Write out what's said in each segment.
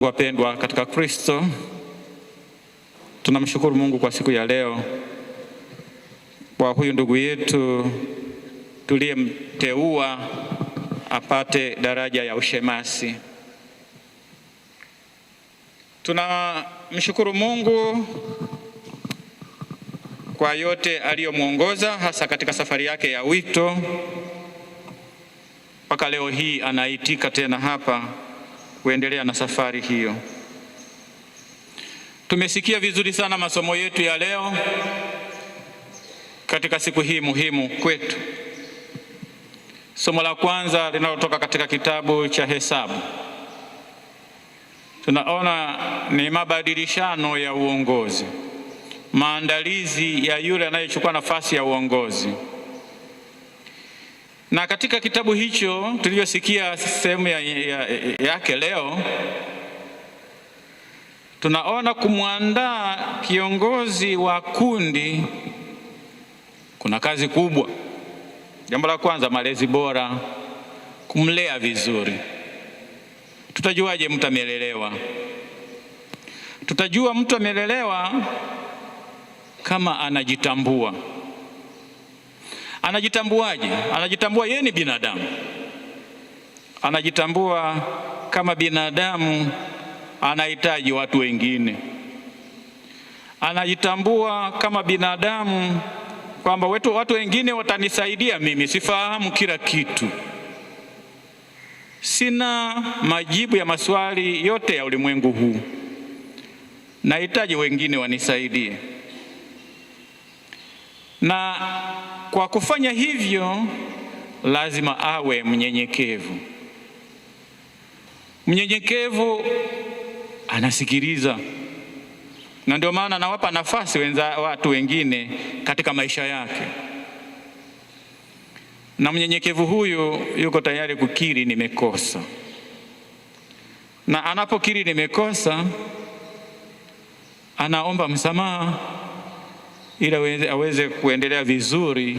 Wapendwa katika Kristo, tunamshukuru Mungu kwa siku ya leo, kwa huyu ndugu yetu tuliyemteua apate daraja ya ushemasi. Tunamshukuru Mungu kwa yote aliyomwongoza, hasa katika safari yake ya wito mpaka leo hii anaitika tena hapa kuendelea na safari hiyo. Tumesikia vizuri sana masomo yetu ya leo katika siku hii muhimu kwetu. Somo la kwanza linalotoka katika kitabu cha Hesabu, tunaona ni mabadilishano ya uongozi, maandalizi ya yule anayechukua nafasi ya uongozi. Na katika kitabu hicho tulivyosikia sehemu yake leo, tunaona kumwandaa kiongozi wa kundi kuna kazi kubwa. Jambo la kwanza, malezi bora, kumlea vizuri. Tutajuaje mtu amelelewa? Tutajua mtu amelelewa kama anajitambua. Anajitambuaje? Anajitambua yeye ni binadamu. Anajitambua kama binadamu anahitaji watu wengine. Anajitambua kama binadamu kwamba watu wengine watanisaidia mimi, sifahamu kila kitu. Sina majibu ya maswali yote ya ulimwengu huu. Nahitaji wengine wanisaidie. Na kwa kufanya hivyo lazima awe mnyenyekevu. Mnyenyekevu anasikiliza, na ndio maana anawapa nafasi watu wengine katika maisha yake. Na mnyenyekevu huyu yuko tayari kukiri nimekosa, na anapokiri nimekosa anaomba msamaha ili aweze kuendelea vizuri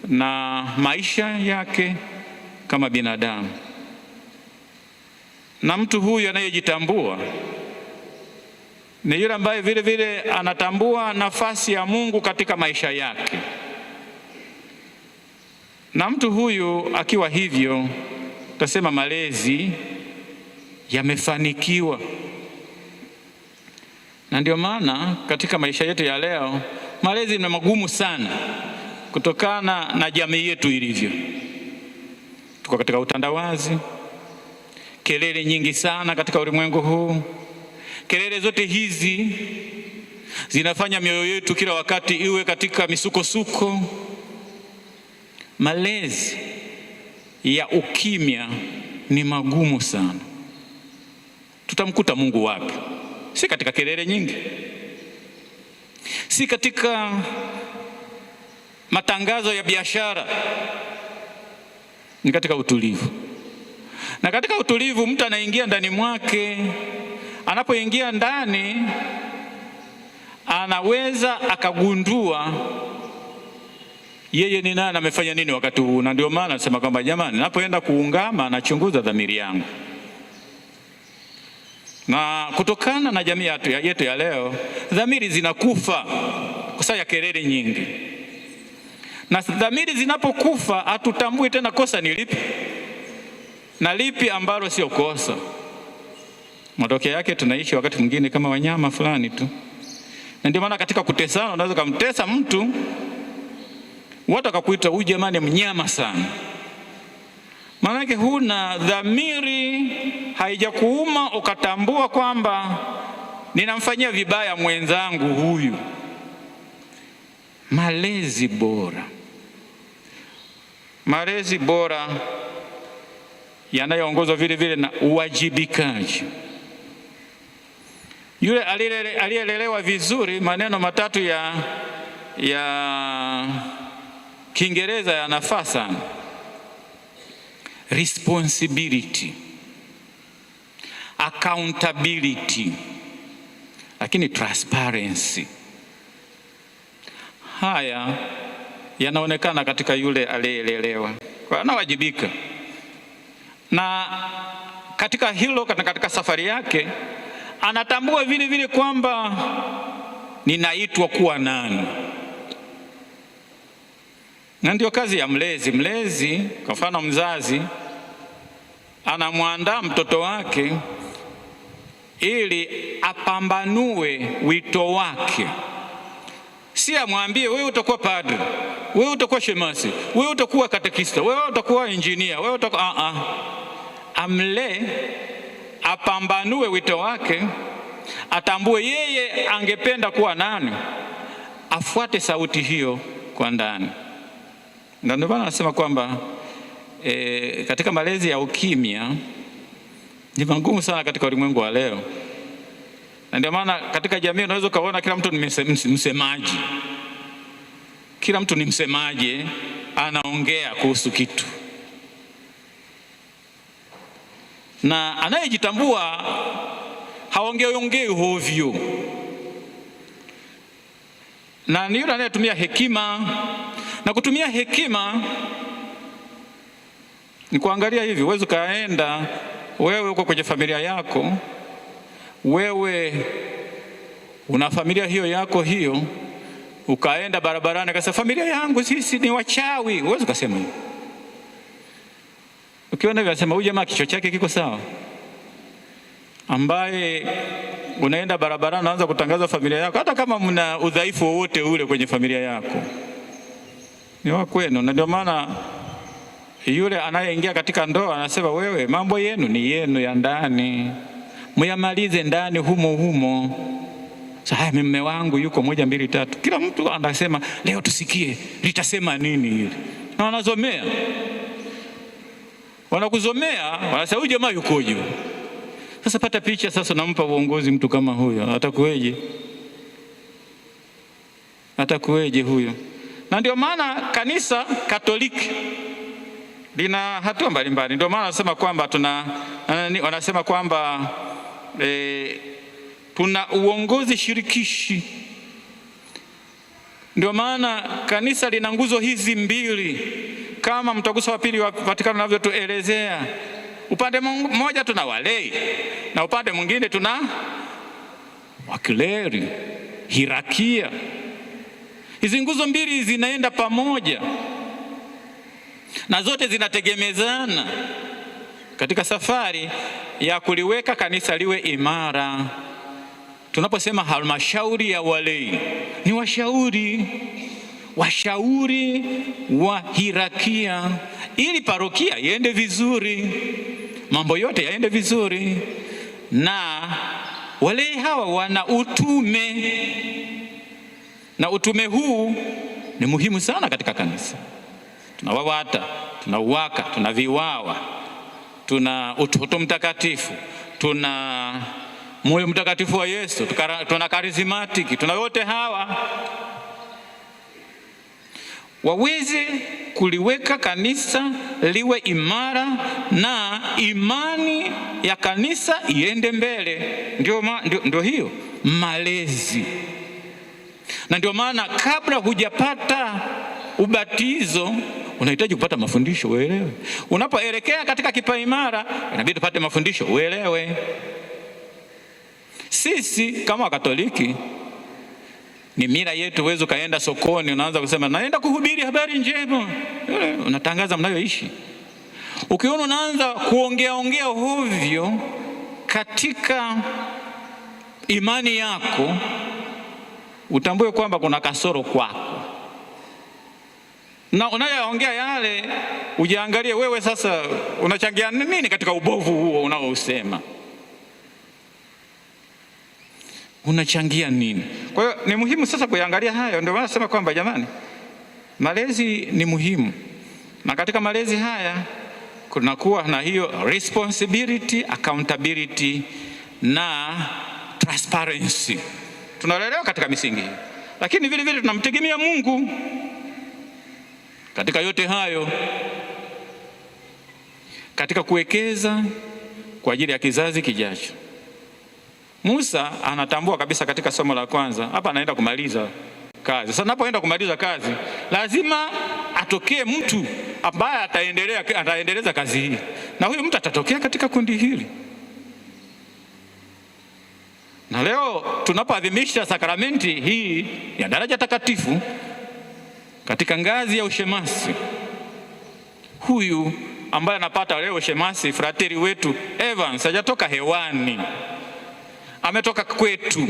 na maisha yake kama binadamu. Na mtu huyu anayejitambua ni yule ambaye vile vile anatambua nafasi ya Mungu katika maisha yake. Na mtu huyu akiwa hivyo, tutasema malezi yamefanikiwa. Na ndio maana katika maisha yetu ya leo malezi ni magumu sana kutokana na jamii yetu ilivyo. Tuko katika utandawazi, kelele nyingi sana katika ulimwengu huu. Kelele zote hizi zinafanya mioyo yetu kila wakati iwe katika misukosuko. Malezi ya ukimya ni magumu sana. Tutamkuta Mungu wapi? Si katika kelele nyingi, si katika matangazo ya biashara, ni katika utulivu. Na katika utulivu mtu anaingia ndani mwake. Anapoingia ndani anaweza akagundua yeye ni nani, amefanya nini wakati huu. Na ndio maana nasema kwamba jamani, napoenda kuungama nachunguza dhamiri yangu. Na kutokana na jamii yetu ya leo, dhamiri zinakufa kwa sababu ya kelele nyingi. Na dhamiri zinapokufa, hatutambui tena kosa ni lipi na lipi ambalo sio kosa. Matokeo yake tunaishi wakati mwingine kama wanyama fulani tu. Na ndio maana katika kutesana, unaweza kumtesa mtu, watu wakakuita huyu jamani mnyama sana. Maana yake huna dhamiri, haijakuuma ukatambua kwamba ninamfanyia vibaya mwenzangu huyu. Malezi bora, malezi bora yanayoongozwa vile vile na uwajibikaji. Yule aliyelelewa vizuri, maneno matatu ya Kiingereza yanafaa sana: responsibility, accountability, lakini transparency. Haya yanaonekana katika yule aliyelelewa, kwa anawajibika. Na katika hilo, katika safari yake anatambua vile vile kwamba ninaitwa kuwa nani. Na ndio kazi ya mlezi. Mlezi, kwa mfano mzazi, anamwandaa mtoto wake ili apambanue wito wake. Si amwambie wewe utakuwa padri, wewe utakuwa shemasi, wewe utakuwa katekista, wewe utakuwa injinia, wewe utakuwa amle, apambanue wito wake, atambue yeye angependa kuwa nani, afuate sauti hiyo kwa ndani. Na ndio maana nasema kwamba katika malezi ya ukimya ni ngumu sana katika ulimwengu wa leo. Na ndio maana katika jamii unaweza kuona kila mtu ni msemaji. Kila mtu ni msemaji, anaongea kuhusu kitu. Na anayejitambua haongei hovyo. Na ni yule anayetumia hekima. Na kutumia hekima ni kuangalia hivi. Uwezo kaenda wewe uko kwenye familia yako, wewe una familia hiyo yako hiyo, ukaenda barabarani ukasema familia yangu sisi ni wachawi. Uwezo kasema hivi. Ukiona hivi unasema huyu jamaa kichwa chake kiko sawa? Ambaye unaenda barabarani unaanza kutangaza familia yako, hata kama mna udhaifu wowote ule kwenye familia yako, ni wa kwenu. Na ndio maana yule anayeingia katika ndoa anasema wewe, mambo yenu ni yenu ya ndani, muyamalize ndani humo humo. Sasa mume wangu yuko 1 2 3, kila mtu anasema leo tusikie litasema nini hili, na wanazomea, wanakuzomea, wanasema huyu jamaa yukoje. Sasa pata picha sasa, nampa uongozi mtu kama huyo, atakuweje? Atakuweje huyo? Na ndio maana kanisa Katoliki lina hatua mbalimbali. Ndio maana wanasema kwamba wanasema kwamba tuna uongozi shirikishi. Ndio maana kanisa lina nguzo hizi mbili, kama Mtaguso wa Pili wa Vatikano unavyotuelezea. Upande mmoja tuna walei na upande mwingine tuna wakleri, hierarkia. Hizi nguzo mbili zinaenda pamoja na zote zinategemezana katika safari ya kuliweka kanisa liwe imara. Tunaposema halmashauri ya walei, ni washauri wa hierarkia, ili parokia iende vizuri, mambo yote yaende vizuri. Na walei hawa wana utume, na utume huu ni muhimu sana katika kanisa. Tuna WAWATA, tuna UWAKA, tuna VIWAWA, tuna Utoto Mtakatifu, tuna Moyo Mtakatifu wa Yesu, tuna karismatiki, tuna yote hawa waweze kuliweka kanisa liwe imara na imani ya kanisa iende mbele. Ndio hiyo malezi. Na ndio maana kabla hujapata ubatizo unahitaji kupata mafundisho uelewe. Unapoelekea katika kipaimara inabidi tupate mafundisho uelewe. Sisi kama Wakatoliki ni mila yetu. Uwezo kaenda sokoni unaanza kusema naenda kuhubiri habari njema, unatangaza mnayoishi. Ukiona unaanza kuongea hovyo katika imani yako, utambue kwamba kuna kasoro kwako. Na unayoongea yale ujiangalie wewe sasa unachangia nini katika ubovu huo unaousema. Unachangia nini? Kwa hiyo ni muhimu sasa kuangalia hayo. Ndio maana nasema kwamba jamani, malezi ni muhimu. Na katika malezi haya kunakuwa na hiyo responsibility, accountability na transparency. Tunalelewa katika misingi hii. Lakini vile vile tunamtegemea Mungu katika yote hayo, katika kuwekeza kwa ajili ya kizazi kijacho. Musa anatambua kabisa katika somo la kwanza, hapa anaenda kumaliza kazi. Sasa anapoenda kumaliza kazi, lazima atokee mtu ambaye ataendeleza kazi hii, na huyu mtu atatokea katika kundi hili. Na leo tunapoadhimisha sakramenti hii ya daraja takatifu katika ngazi ya ushemasi, huyu ambaye anapata leo ushemasi, frateri wetu Evans, hajatoka hewani, ametoka kwetu,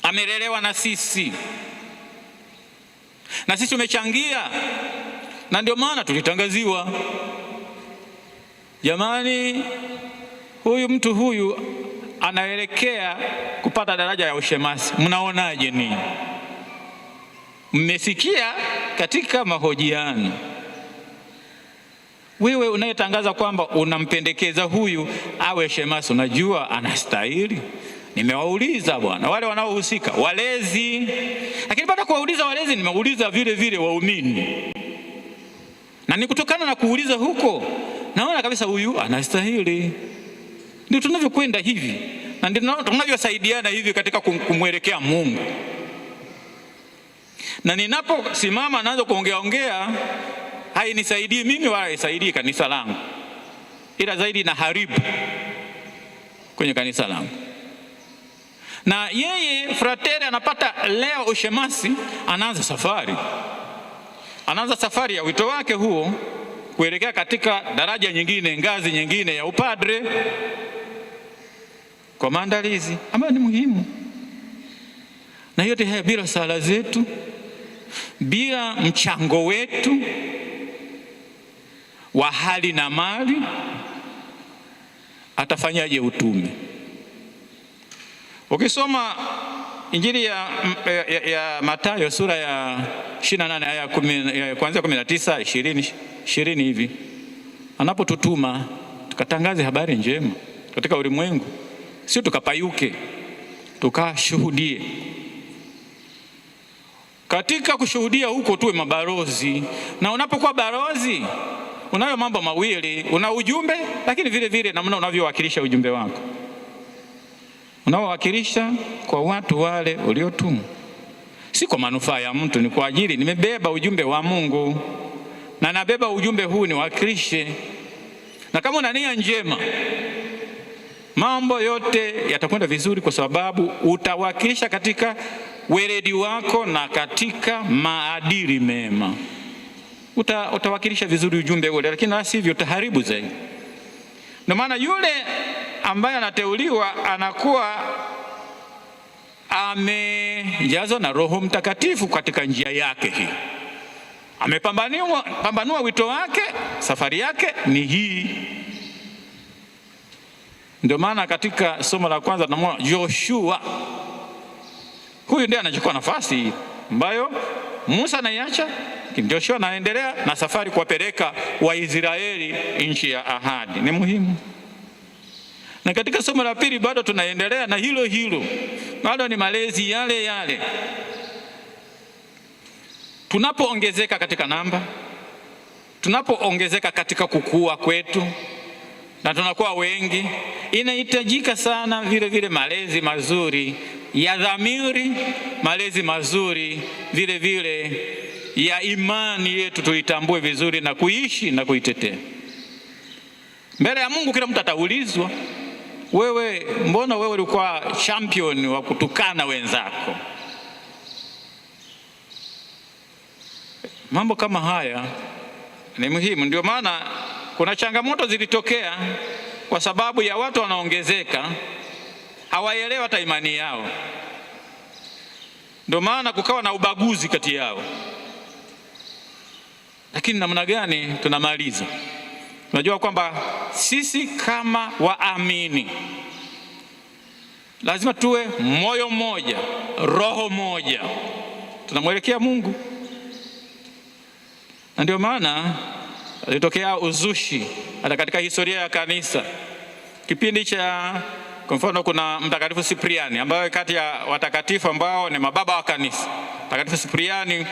amelelewa na sisi tumechangia, na ndio maana tulitangaziwa, jamani, mtu huyu anaelekea kupata daraja ya ushemasi. Mnaonaje nini? Mmesikia katika mahojiano. Wewe unayetangaza kwamba unampendekeza huyu awe shemasi, unajua anastahili? Nimewauliza bwana wale wanaohusika, walezi, lakini baada ya kuwauliza walezi nimeuliza vile vile waumini, na ni kutokana na kuuliza huko naona kabisa huyu anastahili. Ndio tunavyokwenda hivi, na ndio tunavyosaidiana hivi katika kumwelekea Mungu. Na ninaposimama naanza kuongea hainisaidii mimi wala haisaidii kanisa langu, ila zaidi na haribu kwenye kanisa langu. Na yeye frateri anapata leo ushemasi, anaanza safari ya wito wake huo kuelekea katika daraja nyingine, ngazi nyingine ya upadre, kwa maandalizi ambayo ni muhimu. Na yote haya bila sala zetu, bila mchango wetu wa hali na mali, atafanyaje utume? Ukisoma Injili ya Mathayo sura ya 28 aya kuanzia 19, 20 hivi, anapotutuma tukatangaze habari njema katika ulimwengu, sio tukapayuke, tukashuhudie. Katika kushuhudia huko tuwe mabalozi, na unapokuwa balozi unayo mambo mawili, una ujumbe, lakini vile vile namna unavyowakilisha ujumbe wako. Unaowakilisha kwa watu wale uliotumwa, si kwa manufaa ya mtu, ni kwa ajili nimebeba ujumbe wa Mungu na nabeba ujumbe huu niwakilishe. Na kama una nia njema, mambo yote yatakwenda vizuri, kwa sababu utawakilisha katika weledi wako na katika maadili mema. Utawakilisha vizuri ujumbe ule, lakini la sivyo utaharibu zaidi. Ndio maana yule ambaye anateuliwa anakuwa amejazwa na Roho Mtakatifu katika njia yake hii, amepambanua wito wake, safari yake ni hii. Ndio maana katika somo la kwanza tunamwona Joshua, huyu ndiye anachukua nafasi ambayo Musa anaiacha, Joshua anaendelea na safari kuwapeleka Waisraeli nchi ya ahadi. Ni muhimu. Na katika somo la pili bado tunaendelea na hilo, bado ni malezi yale. Tunapoongezeka katika namba, tunapoongezeka katika kukua kwetu na tunakuwa wengi, inahitajika sana vile vile malezi mazuri ya dhamiri, malezi mazuri vile vile ya imani yetu, tuitambue vizuri na kuishi na kuitetea mbele ya Mungu. Kila mtu ataulizwa, wewe mbona wewe ulikuwa champion wa kutukana wenzako? Mambo kama haya ni muhimu. Ndio maana kuna changamoto zilitokea kwa sababu ya watu wanaongezeka, hawaelewa hata imani yao. Ndio maana kukawa na ubaguzi kati yao. Lakini namna gani tunamaliza? Tunajua kwamba sisi kama waamini lazima tuwe moyo mmoja, roho moja, tunamwelekea Mungu. Na ndio maana alitokea uzushi hata katika historia ya kanisa. Kipindi cha, kwa mfano, kuna Mtakatifu Sipriani ambaye kati ya watakatifu ambao ni mababa wa kanisa, Mtakatifu Sipriani,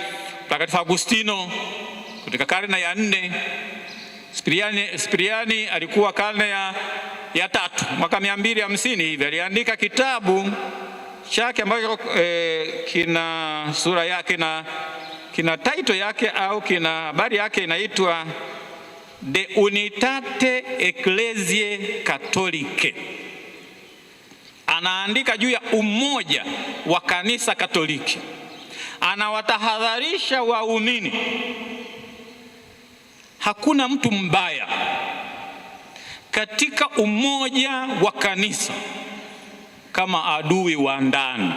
Mtakatifu Agustino katika karne ya 4. Sipriani alikuwa karne ya 3, mwaka 250 hivi, aliandika kitabu chake ambacho kina sura yake kina title yake au kina habari yake inaitwa De Unitate Ecclesiae Catholicae. Anaandika juu ya umoja wa kanisa Katoliki. Anawatahadharisha waumini, hakuna mtu mbaya katika umoja wa kanisa kama adui wa ndani.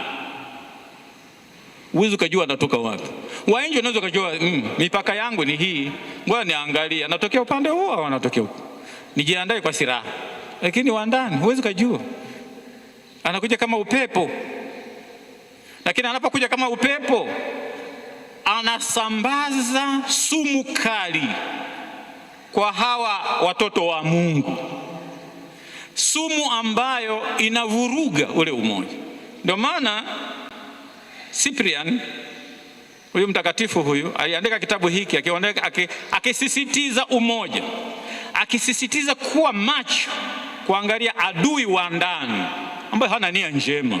Uwezo kujua anatoka wapi. Wainje unaweza kujua mipaka yangu ni hii, ngoja niangalie anatokea upande huo au anatokea huko, nijiandae kwa silaha. Lakini wa ndani huwezi kujua, anakuja kama upepo. Lakini anapokuja kama upepo, anasambaza sumu kali kwa hawa watoto wa Mungu, sumu ambayo inavuruga ule umoja. Ndio maana Cyprian, huyu mtakatifu huyu, aliandika kitabu hiki akisisitiza umoja, akisisitiza kuwa macho kuangalia adui wa ndani ambaye hana nia njema.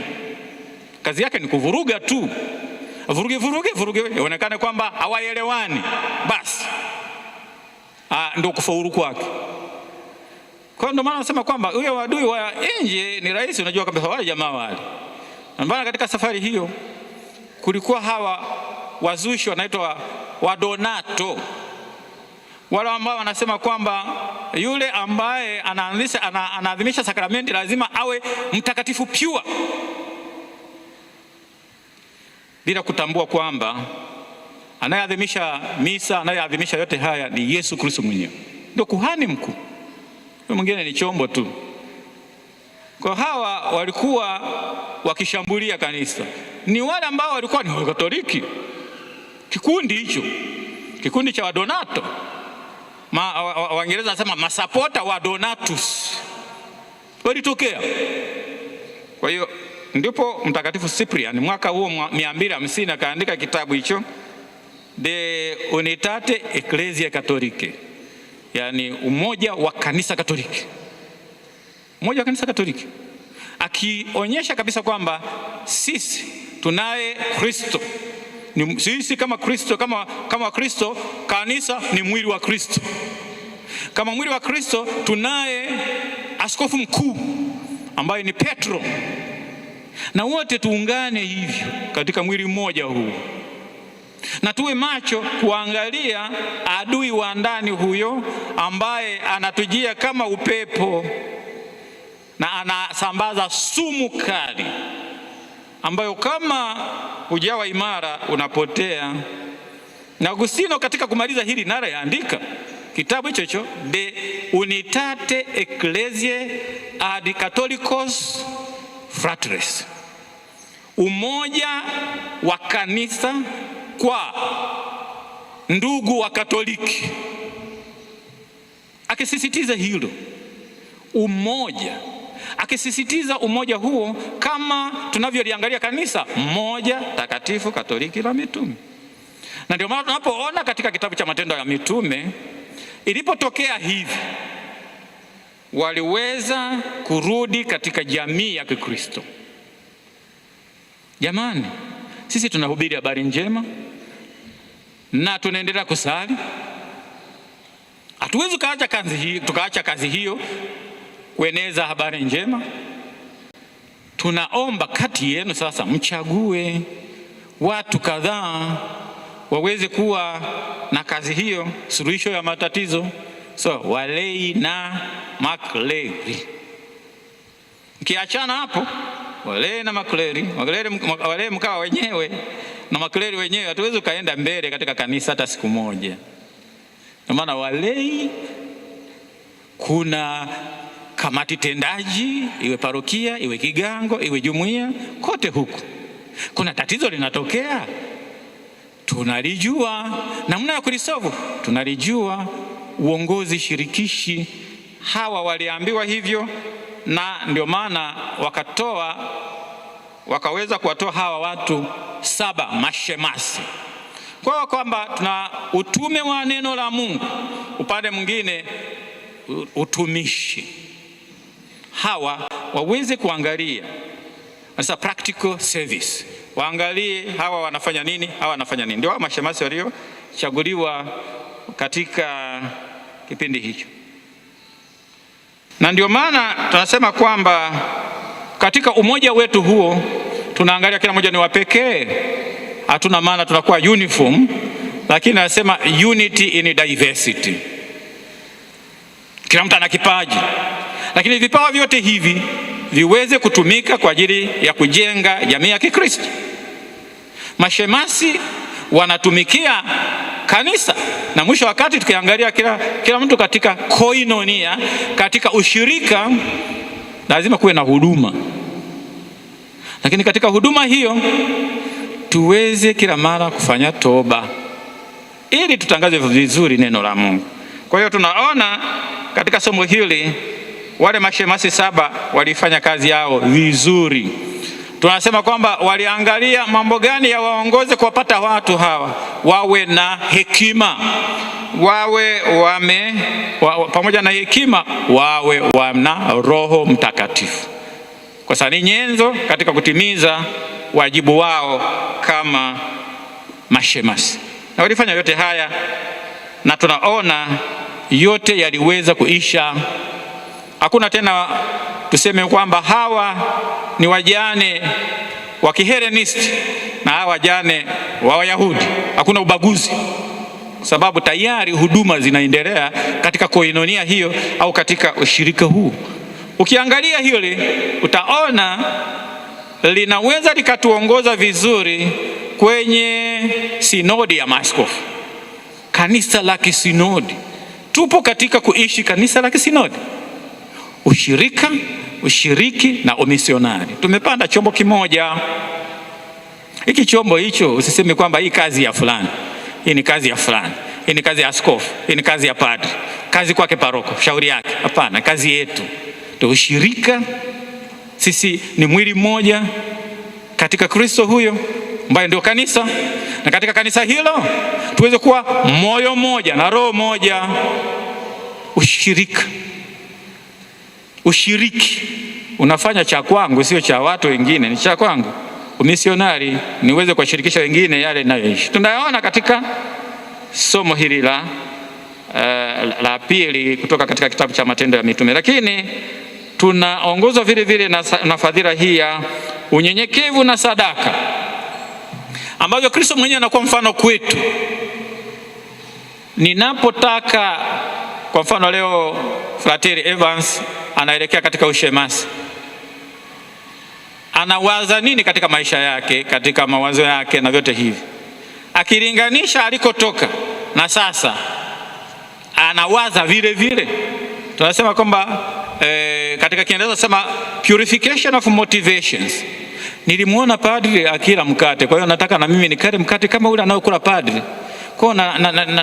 Kazi yake ni kuvuruga tu, vuruge, ionekane kwamba hawaelewani, basi ndio kufaulu kwake. Kwa ndio maana nasema kwamba huyo adui wa nje ni rahisi, unajua kabisa wale jamaa wale. Maana katika safari hiyo kulikuwa hawa wazushi wanaitwa Wadonato, wale ambao wanasema kwamba yule ambaye anaadhimisha sakramenti lazima awe mtakatifu pure, bila kutambua kwamba anayeadhimisha misa, anayeadhimisha yote haya ni Yesu Kristo mwenyewe, ndio kuhani mkuu. Yule mwingine ni chombo tu. Kwa hawa walikuwa wakishambulia kanisa, ni wale ambao walikuwa ni Wakatoliki. Kikundi hicho, kikundi cha Wadonato, Waingereza wanasema masapota wa Donatus, walitokea. Kwa hiyo ndipo Mtakatifu Cyprian mwaka huo 250 akaandika kitabu hicho De Unitate Ecclesiae Catholicae, yani umoja wa kanisa Katoliki, umoja wa kanisa Katoliki, akionyesha kabisa kwamba sisi tunaye Kristo, sisi kama Kristo, kama Kristo, kanisa ni mwili wa Kristo. Kama mwili wa Kristo tunaye askofu mkuu ambaye ni Petro, na wote tuungane hivyo katika mwili mmoja huu, na tuwe macho kuangalia adui wa ndani huyo ambaye anatujia kama upepo na anasambaza sumu kali ambayo kama hujawa imara unapotea. Na Agustino katika kumaliza hili nara yaandika kitabu hicho De Unitate Ecclesiae ad Catholicos Fratres, umoja wa kanisa kwa ndugu wa Katoliki, akisisitiza hilo umoja, akisisitiza umoja huo kama tunavyoliangalia kanisa moja takatifu Katoliki la mitume. Na ndio maana tunapoona katika kitabu cha Matendo ya Mitume, ilipotokea hivi waliweza kurudi katika jamii ya Kikristo. Jamani, sisi tunahubiri habari njema na tunaendelea kusali. Hatuwezi tukaacha kazi hiyo kueneza habari njema. Tunaomba kati yenu sasa mchague watu kadhaa waweze kuwa na kazi hiyo, suluhisho ya matatizo. So walei na makleri, mkiachana hapo walei na makleri, walei mkawa wenyewe na makleri wenyewe, hatuwezi kaenda mbele katika kanisa hata siku moja. Kwa maana walei, kuna kamati tendaji, iwe parokia, iwe kigango, iwe jumuiya, kote huku kuna tatizo linatokea, tunalijua namna ya kulisolve, tunalijua. Uongozi shirikishi hawa waliambiwa hivyo, na ndio maana wakaweza kuwatoa hawa watu 7 mashemasi. Kwa kwamba tuna utume wa neno la Mungu, upande mwingine utumishi. Hawa waweze kuangalia sasa practical service, waangalie hawa wanafanya nini, hawa wanafanya nini. Ndio hao mashemasi waliochaguliwa katika kipindi hicho, na ndio maana tunasema kwamba katika umoja wetu huo tunaangalia kila mmoja ni wa pekee. Hatuna maana tunakuwa uniform, lakini nasema unity in diversity. Kila mtu ana kipaji, lakini vipawa vyote hivi viweze kutumika kwa ajili ya kujenga jamii ya Kikristo. Mashemasi wanatumikia kanisa, na mwisho wakati tukiangalia kila mtu katika koinonia, katika ushirika, lazima kuwe na huduma. Lakini katika huduma hiyo tuweze kila mara kufanya toba ili tutangaze vizuri neno la Mungu. Kwa hiyo tunaona katika somo hili wale mashemasi 7 walifanya kazi yao vizuri. Tunasema kwamba waliangalia mambo gani ya waongoze kuwapata watu hawa wawe na hekima, wawe pamoja na hekima wawe wana Roho Mtakatifu, kwa sababu ni nyenzo katika kutimiza wajibu wao kama mashemasi. Na walifanya yote haya, na tunaona yote yaliweza kuisha. Hakuna tena tuseme kwamba hawa ni wajane wa Kihelenisti na hawa wajane wa Wayahudi. Hakuna ubaguzi, sababu tayari huduma zinaendelea katika koinonia hiyo au katika ushirika huu. Ukiangalia hili utaona linaweza likatuongoza vizuri kwenye sinodi ya maaskofu, kanisa la kisinodi. Tupo katika kuishi kanisa la kisinodi, ushirika, ushiriki na umisionari. Tumepanda chombo kimoja. Hiki chombo hicho usiseme kwamba hii kazi ya fulani, hii ni kazi ya fulani, hii ni kazi ya askofu, hii ni kazi ya padri, kazi kwake paroko, shauri yake. Hapana, kazi yetu ndio ushirika. Sisi ni mwili mmoja katika Kristo huyo ambaye ndio kanisa, na katika kanisa hilo tuweze kuwa moyo mmoja na roho moja. Ushirika, ushiriki unafanya cha kwangu sio cha watu wengine, ni cha kwangu. Umisionari niweze kuwashirikisha wengine yale ninayoishi. Tunayaona katika somo hili la pili kutoka katika kitabu cha Matendo ya Mitume, lakini tunaongozwa vile vile na fadhila hii ya unyenyekevu na sadaka, ambavyo Kristo mwenyewe anakuwa mfano kwetu. Ninapotaka, kwa mfano leo Frateri Evans anaelekea katika ushemasi, anawaza nini katika maisha yake, katika mawazo yake na vyote hivi, akilinganisha alikotoka na sasa anawaza vile vile. Tunasema kwamba katika Kiingereza sema purification of motivations. Nilimuona padri akila mkate, kwa hiyo nataka na mimi nikale mkate kama ule anaokula padri. Kwa hiyo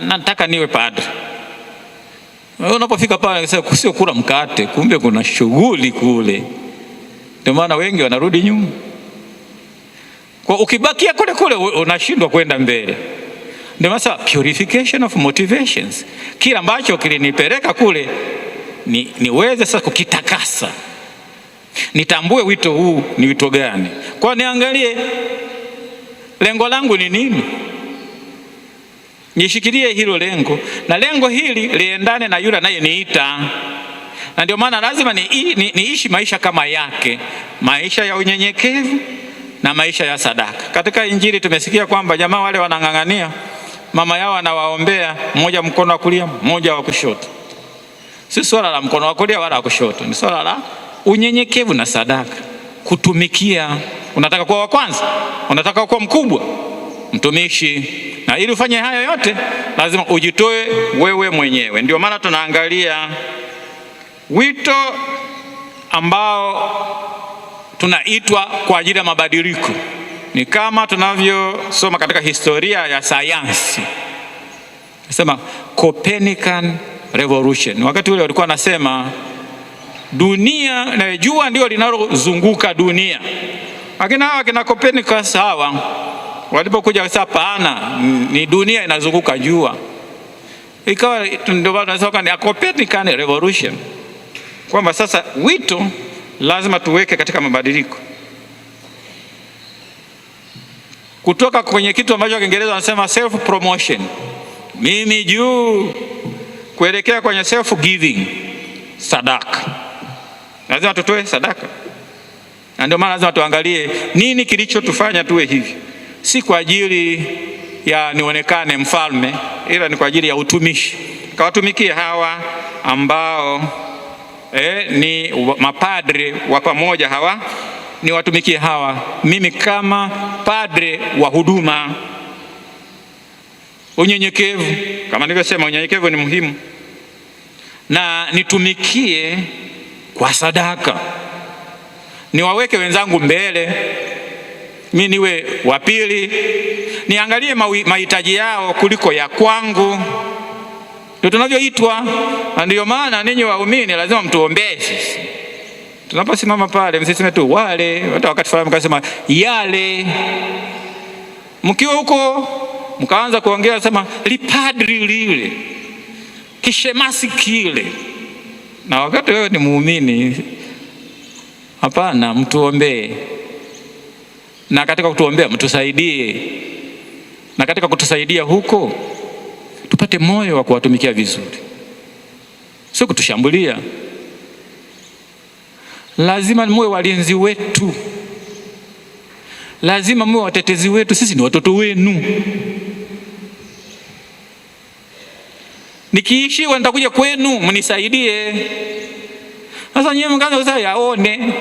nataka niwe padri. Unapofika pale unasema sio kula mkate, kumbe kuna shughuli kule. Ndio maana wengi wanarudi nyuma. Kwa ukibakia kule kule unashindwa kwenda mbele. Ndio maana purification of motivations. Kila ambacho kilinipeleka kule niweze sasa kukitakasa. Nitambue wito huu ni wito gani. Kwa niangalie lengo langu ni nini, nishikilie hilo lengo, na lengo hili liendane na yule anayeniita. Na ndio maana lazima niishi maisha kama yake, maisha ya unyenyekevu na maisha ya sadaka. Katika Injili tumesikia kwamba jamaa wale wanang'ang'ania, mama yao anawaombea, mmoja mkono wa kulia, mmoja wa kushoto. Si swala la mkono wa kulia wala wa kushoto, ni swala la unyenyekevu na sadaka, kutumikia. Unataka kuwa wa kwanza, unataka kuwa mkubwa, mtumishi, na ili ufanye haya yote lazima ujitoe wewe mwenyewe. Ndio maana tunaangalia wito ambao tunaitwa kwa ajili ya mabadiliko. Ni kama tunavyosoma katika historia ya sayansi, nasema Copernican revolution. Wakati ule walikuwa nasema dunia na jua ndio linalozunguka dunia, lakini hawa kina Copernicus hawa walipokuja sasa, pana ni dunia inazunguka jua. Ikawa ndio bado tunasema ni Copernican revolution, kwamba sasa wito lazima tuweke katika mabadiliko. kutoka kwenye kitu ambacho Kiingereza wanasema self promotion, mimi juu, kuelekea kwenye self giving, sadaka. Lazima tutoe sadaka, na ndio maana lazima tuangalie nini kilichotufanya tuwe hivi. Si kwa ajili ya nionekane mfalme, ila ni kwa ajili ya utumishi. Kawatumikie hawa ambao ni mapadre wa pamoja, hawa ni watumikie hawa, mimi kama padre wa huduma. Unyenyekevu, kama nilivyosema, unyenyekevu ni muhimu, na nitumikie kwa sadaka, niwaweke wenzangu mbele, mimi niwe wa pili, niangalie mahitaji yao kuliko ya kwangu. Ndio tunavyoitwa. Na ndio maana ninyi waumini lazima mtuombee sisi. Tunaposimama pale, msiseme tu wale, hata wakati fulani mkasema yale. Mkiwa huko mkaanza kuongea sema lipadri lile, kishemasi kile, na wakati wewe ni muumini. Hapana, mtuombee, na katika kutuombea mtusaidie, na katika kutusaidia huko tupate moyo wa kuwatumikia vizuri, sio kutushambulia. Lazima muwe walinzi wetu, lazima muwe watetezi wetu. Sisi ni watoto wenu. Nikiishiwa nitakuja kwenu mnisaidie. Sasa nyewe mkaanza kusema yaone,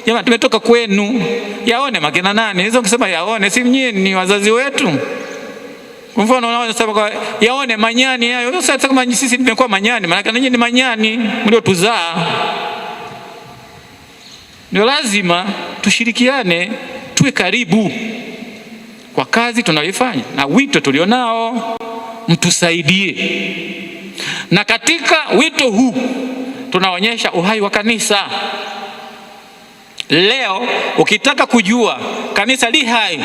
jamaa tumetoka kwenu, yaone makina nani? Hizo kusema yaone, si nyinyi ni wazazi wetu. Kwa mfano unasema kwa yaone manyani hayo. Sasa kama sisi tumekuwa manyani, maana nyinyi ni manyani mliotuzaa. Ndio lazima tushirikiane, tuwe karibu kwa kazi tunayoifanya na wito tulionao, mtusaidie. Na katika wito huu tunaonyesha uhai wa kanisa. Leo ukitaka kujua kanisa li hai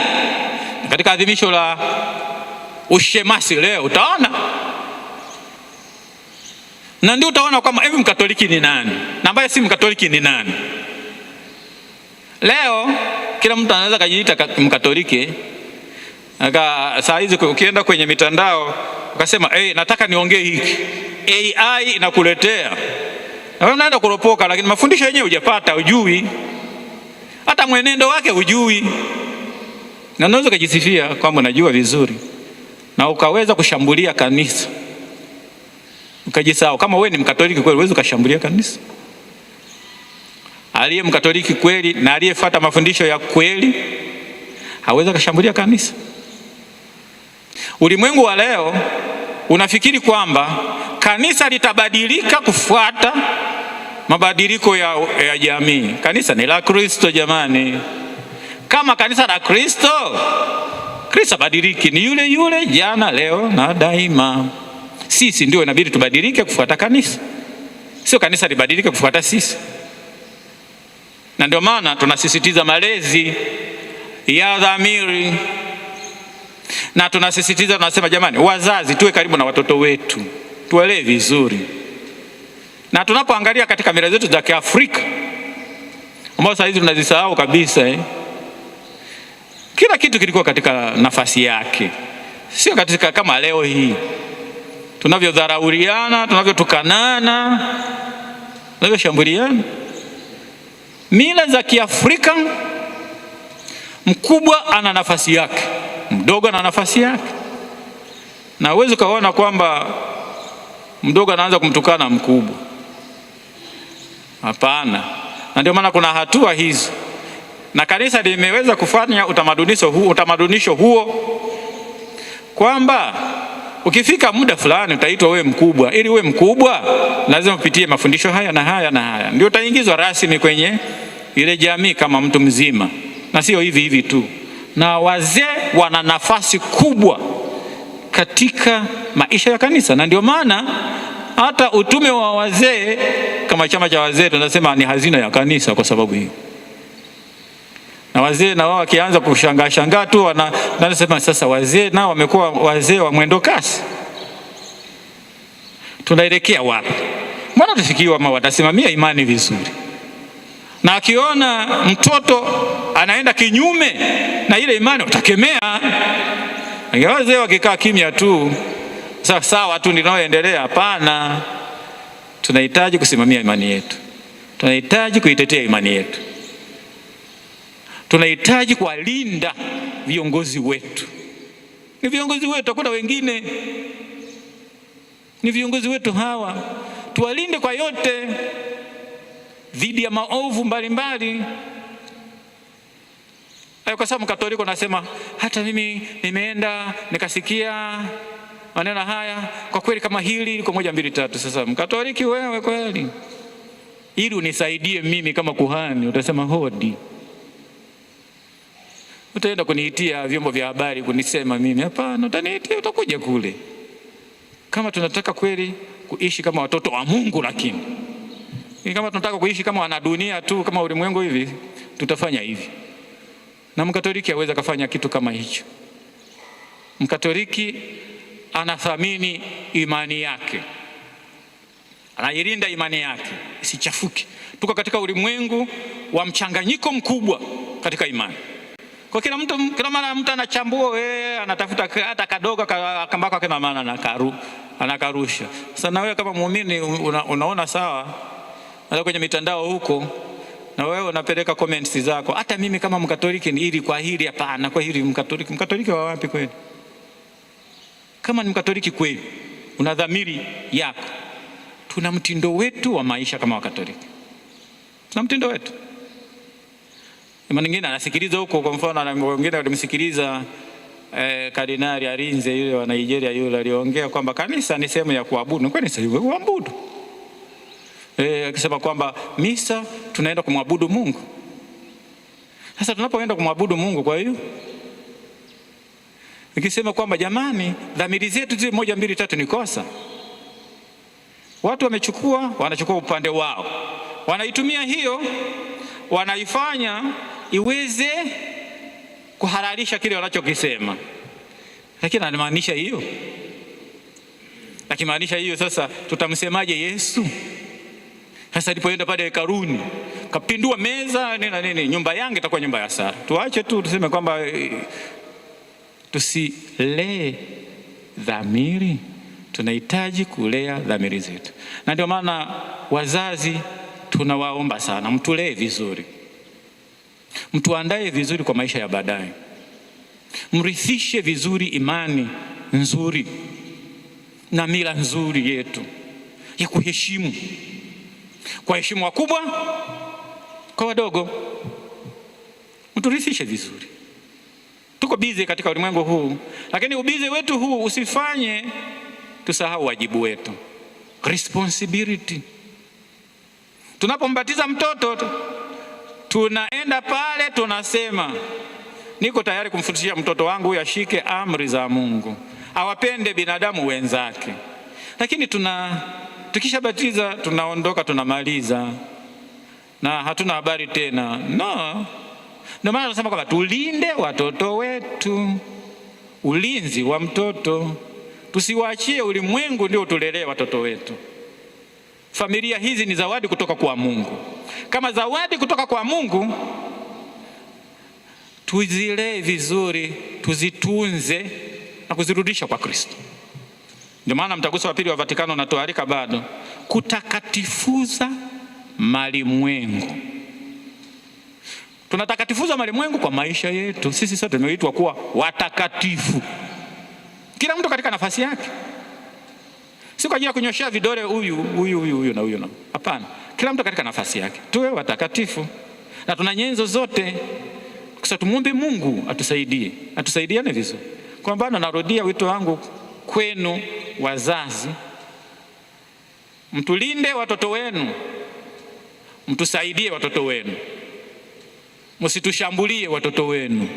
katika adhimisho la ushemasi leo utaona, na ndio utaona kwamba hivi Mkatoliki ni nani na ambaye si Mkatoliki ni nani. Leo kila mtu anaweza kujiita Mkatoliki. Saa hizi ukienda kwenye mitandao ukasema nataka niongee hiki, AI inakuletea. Na unaenda kuropoka, lakini mafundisho yenyewe hujapata, hujui. Hata mwenendo wake hujui. Na unaweza kujisifia kwamba unajua vizuri, na ukaweza kushambulia kanisa. Ukajisahau. Kama wewe ni Mkatoliki kweli, uweze kushambulia kanisa. Aliye Mkatoliki kweli na aliyefuata mafundisho ya kweli hawezi kushambulia kanisa. Ulimwengu wa leo unafikiri kwamba kanisa litabadilika kufuata mabadiliko ya jamii. Kanisa ni la Kristo jamani. Kama kanisa la Kristo, Kristo badiliki, ni yule yule jana, leo na daima. Sisi ndio inabidi tubadilike kufuata kanisa, sio kanisa libadilike kufuata sisi. Na ndio maana tunasisitiza malezi ya dhamiri, na tunasisitiza, tunasema jamani, wazazi tuwe karibu na watoto wetu, tuwalee vizuri. Na tunapoangalia katika mila zetu za Kiafrika ambazo saa hizi tunazisahau kabisa, kila kitu kilikuwa katika nafasi yake, sio katika kama leo hii tunavyodharauliana, tunavyotukanana, tunavyoshambuliana. Mila za Kiafrika, mkubwa ana nafasi yake, mdogo ana nafasi yake. Na uweze kuona kwamba mdogo anaanza kumtukana mkubwa. Hapana. Na ndio maana kuna hatua hizi, na kanisa limeweza kufanya utamadunisho huo kwamba ukifika muda fulani utaitwa wewe mkubwa. Ili uwe mkubwa lazima upitie mafundisho haya na haya na haya, ndio utaingizwa rasmi kwenye ile jamii kama mtu mzima, na sio hivi hivi tu. Na wazee wana nafasi kubwa katika maisha ya kanisa, na ndio maana hata utume wa wazee kama chama cha wazee tunasema ni hazina ya kanisa kwa sababu hiyo. Na wazee na wao wakianza kushangaa tu wanasema sasa wazee nao wamekuwa wazee wa mwendo kasi. Tunaelekea wapi? Mbona tufikiwa watasimamia imani vizuri? na akiona mtoto anaenda kinyume na ile imani utakemea. Wazee wakikaa kimya tu, sawa tu ninaoendelea. Hapana, tunahitaji kusimamia imani yetu, tunahitaji kuitetea imani yetu, tunahitaji kuwalinda viongozi wetu. Ni viongozi wetu, hakuna wengine, ni viongozi wetu hawa. Tuwalinde kwa yote dhidi ya maovu mbalimbali. Kwa sababu Mkatoliki nasema hata mimi nimeenda nikasikia maneno haya, kwa kweli kama hili liko 1 2 3. Sasa Mkatoliki wewe kweli, ili unisaidie mimi kama kuhani, utasema hodi. Utaenda kuniitia vyombo vya habari kunisema mimi? Hapana, utaniitia, utakuja kule. Kama tunataka kweli kuishi kama watoto wa Mungu, lakini kama tunataka kuishi kama wanadunia tu, kama ulimwengu hivi, tutafanya hivi. Na Mkatoliki hawezi kufanya kitu kama hicho. Mkatoliki anathamini imani yake, anailinda imani yake isichafuke. Tuko katika ulimwengu wa mchanganyiko mkubwa katika imani. Kwa kila mara mtu anachambua, anatafuta hata kadogo kambako kama maana anakarusha. Sasa na wewe kama muumini unaona sawa, na kwenye mitandao huko na wewe unapeleka comments zako. Hata mimi kama Mkatoliki ni ili kwa hili, hapana, kwa hili Mkatoliki wa wapi kweli? Kama ni Mkatoliki kweli, una dhamiri yako. Tuna mtindo wetu wa maisha kama Wakatoliki, tuna mtindo wetu. Imani nyingine anasikiliza huko, kwa mfano na wengine walimsikiliza Kardinali Arinze yule wa Nigeria yule, aliongea kwamba kanisa ni sehemu ya kuabudu. Kwani sasa hivi kuabudu, akisema kwamba misa tunaenda kumwabudu Mungu. Sasa tunapoenda kumwabudu Mungu, kwa hiyo nikisema kwamba jamani, dhamiri zetu ziwe 1 2 3 ni kosa. Watu wanachukua upande wao, wanaitumia hiyo, wanaifanya iweze kuhalalisha kile wanachokisema. Lakini anamaanisha hiyo, akimaanisha hiyo, sasa tutamsemaje Yesu? Sasa alipoenda pale hekaluni kapindua meza nini, nyumba yangu itakuwa nyumba ya sala. Tuache tu tuseme kwamba tusilee dhamiri. Tunahitaji kulea dhamiri zetu, na ndio maana wazazi tunawaomba sana, mtulee vizuri, mtuandae vizuri kwa maisha ya baadaye, mrithishe vizuri imani nzuri na mila nzuri yetu ya kuheshimu, kwa heshima wakubwa kwa wadogo, mturithishe vizuri. Tuko busy katika ulimwengu huu, lakini ubize wetu huu usifanye tusahau wajibu wetu, responsibility. Tunapombatiza mtoto, tunaenda pale tunasema niko tayari kumfundisha mtoto wangu huyu ashike amri za Mungu, awapende binadamu wenzake. Lakini tukishabatiza tunaondoka, tunamaliza na hatuna habari tena. No. Ndio maana tunasema kwamba tulinde watoto wetu, ulinzi wa mtoto. Tusiwaachie ulimwengu ndio tulelee watoto wetu. Familia hizi ni zawadi kutoka kwa Mungu. Kama zawadi kutoka kwa Mungu, tuzilee vizuri, tuzitunze na kuzirudisha kwa Kristo. Ndio maana Mtaguso wa Pili wa Vatikano unatualika bado kutakatifuza malimwengu. Tunatakatifuza malimwengu kwa maisha yetu. Sisi sote tumeitwa kuwa watakatifu, kila mtu katika nafasi yake, si kwa ajili ya kunyoshea vidole huyu na huyu. Hapana, kila mtu katika nafasi yake tuwe watakatifu, na tuna nyenzo zote. Sasa tumuombe Mungu atusaidiane vizuri. Kwa maana narudia wito wangu kwenu wazazi, mtulinde watoto wenu, mtusaidie watoto wenu, msitushambulie watoto wenu.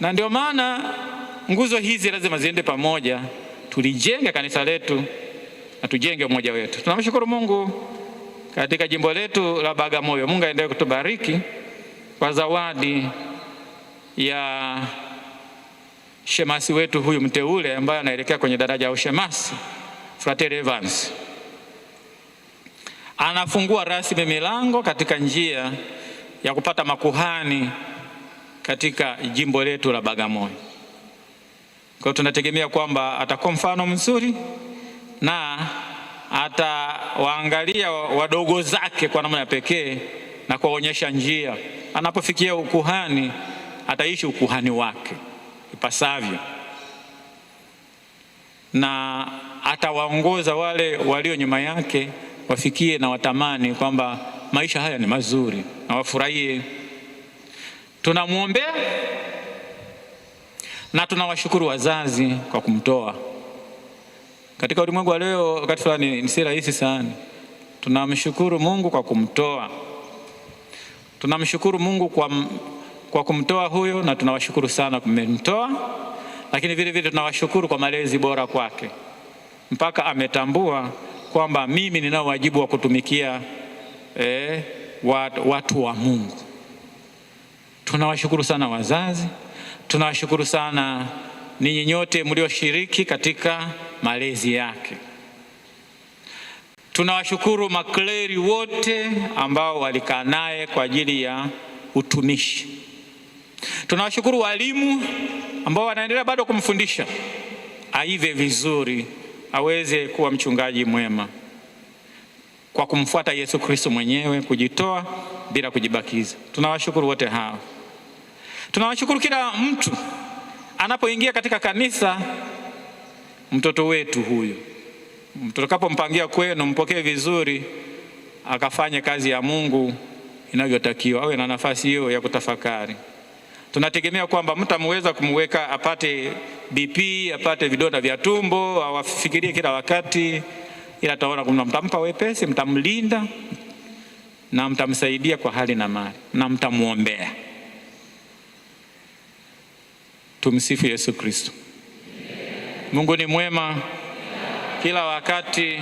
Na ndio maana nguzo hizi lazima ziende pamoja. Tulijenge kanisa letu na tujenge umoja wetu. Tunamshukuru Mungu katika jimbo letu la Bagamoyo. Mungu aendelee kutubariki kwa zawadi ya shemasi wetu huyu mteule ambaye anaelekea kwenye daraja ya ushemasi, Frater Evans. anafungua rasmi milango katika njia ya kupata makuhani katika jimbo letu la Bagamoyo. Kwa hiyo tunategemea kwamba atakuwa mfano mzuri na atawaangalia wadogo zake kwa namna ya pekee na kuwaonyesha njia. Anapofikia ukuhani, ataishi ukuhani wake ipasavyo, na atawaongoza wale walio nyuma yake wafikie na watamani kwamba maisha haya ni mazuri na wafurahie. Tunamwombea na tunawashukuru wazazi kwa kumtoa. Katika ulimwengu wa leo, wakati fulani ni si rahisi sana. Tunamshukuru Mungu kwa kumtoa. Tunamshukuru Mungu kwa kumtoa huyo, na tunawashukuru sana kumtoa, lakini vile vile tunawashukuru kwa malezi bora kwake, mpaka ametambua kwamba mimi ninao wajibu wa kutumikia watu wa Mungu. Tunawashukuru sana wazazi, tunawashukuru sana ninyi nyote mlioshiriki katika malezi yake. Tunawashukuru makleri wote ambao walikaa naye kwa ajili ya utumishi. Tunawashukuru walimu ambao wanaendelea bado kumfundisha aive vizuri, aweze kuwa mchungaji mwema kwa kumfuata Yesu Kristo mwenyewe, kujitoa bila kujibakiza. Tunawashukuru wote hao. Tunawashukuru kila mtu anapoingia katika kanisa. Mtoto wetu huyu, mtakapompangia kwenu, mpokee vizuri, akafanye kazi ya Mungu inavyotakiwa, awe na nafasi hiyo ya kutafakari. Tunategemea kwamba mtamweza kumweka apate BP, apate vidonda vya tumbo, awafikirie kila wakati, ila taona kwamba mtampa wepesi, mtamlinda na mtamsaidia kwa hali na mali na mtamwombea. Tumsifu Yesu Kristo. Mungu ni mwema kila wakati.